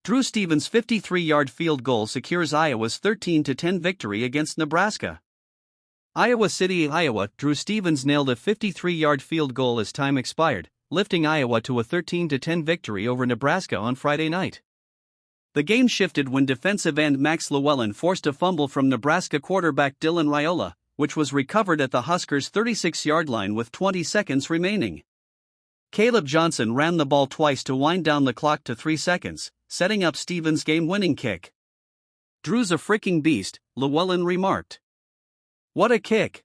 Drew Stevens' 53-yard field goal secures Iowa's 13-10 victory against Nebraska. Iowa City, Iowa. Drew Stevens nailed a 53-yard field goal as time expired, lifting Iowa to a 13-10 victory over Nebraska on Friday night. The game shifted when defensive end Max Llewellyn forced a fumble from Nebraska quarterback Dylan Raiola, which was recovered at the Huskers' 36-yard line with 20 seconds remaining. Caleb Johnson ran the ball twice to wind down the clock to 3 seconds, setting up Stevens' game-winning kick. "Drew's a freaking beast," Llewellyn remarked. "What a kick!"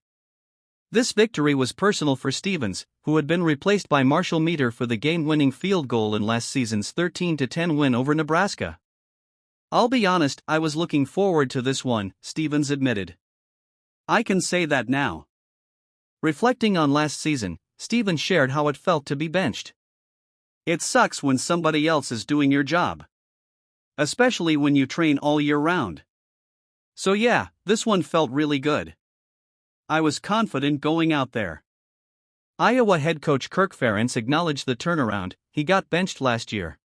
This victory was personal for Stevens, who had been replaced by Marshall Meter for the game-winning field goal in last season's 13-10 win over Nebraska. "I'll be honest, I was looking forward to this one," Stevens admitted. "I can say that now." Reflecting on last season, Stevens shared how it felt to be benched. "It sucks when somebody else is doing your job. Especially when you train all year round. So yeah, this one felt really good. I was confident going out there." Iowa head coach Kirk acknowledged the turnaround. "He got benched last year.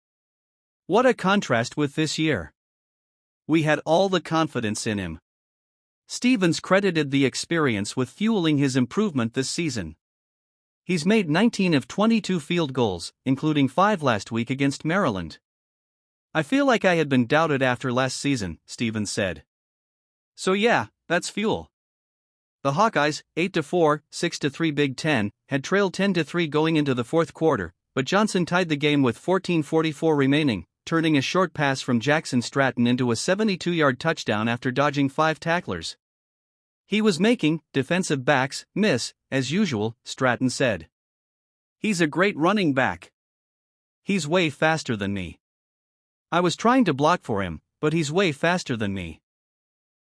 What a contrast with this year. We had all the confidence in him." Stevens credited the experience with fueling his improvement this season. He's made 19 of 22 field goals, including 5 last week against Maryland. "I feel like I had been doubted after last season," Stevens said. "So yeah, that's fuel." The Hawkeyes, 8-4, 6-3 Big Ten, had trailed 10-3 going into the fourth quarter, but Johnson tied the game with 14:44 remaining, turning a short pass from Jackson Stratton into a 72-yard touchdown after dodging 5 tacklers. "He was making defensive backs miss, as usual," Stratton said. "He's a great running back. He's way faster than me. I was trying to block for him, but he's way faster than me."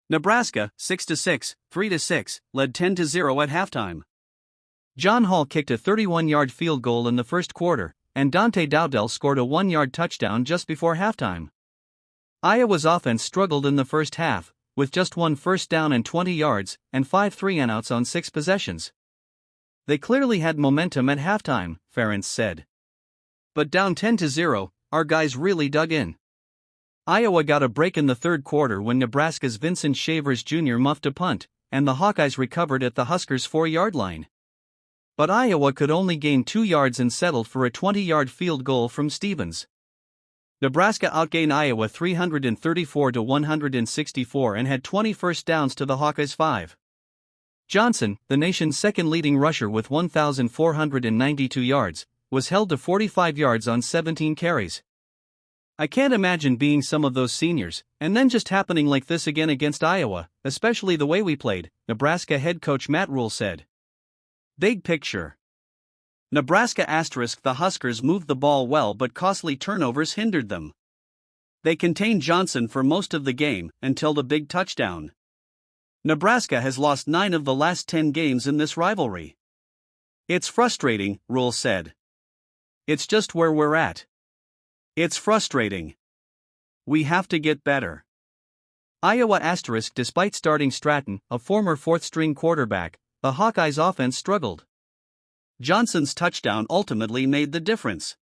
Nebraska, 6-6, 3-6, led 10-0 at halftime. John Hall kicked a 31-yard field goal in the first quarter, and Dante Dowdell scored a 1-yard touchdown just before halftime. Iowa's offense struggled in the first half, with just 1 first down and 20 yards, and 5 3-and-outs on 6 possessions. "They clearly had momentum at halftime," Ferentz said. "But down 10-0, our guys really dug in." Iowa got a break in the third quarter when Nebraska's Vincent Shavers Jr. muffed a punt, and the Hawkeyes recovered at the Huskers' 4-yard line. But Iowa could only gain 2 yards and settled for a 20-yard field goal from Stevens. Nebraska outgained Iowa 334-164 and had 20 first downs to the Hawkeyes' 5. Johnson, the nation's second leading rusher with 1,492 yards, was held to 45 yards on 17 carries. "I can't imagine being some of those seniors, and then just happening like this again against Iowa, especially the way we played," Nebraska head coach Matt Rhule said. Big picture. Nebraska *. The Huskers moved the ball well, but costly turnovers hindered them. They contained Johnson for most of the game, until the big touchdown. Nebraska has lost 9 of the last 10 games in this rivalry. "It's frustrating," Rhule said. "It's just where we're at. It's frustrating. We have to get better." Iowa *. Despite starting Stratton, a former fourth-string quarterback, the Hawkeyes' offense struggled. Johnson's touchdown ultimately made the difference.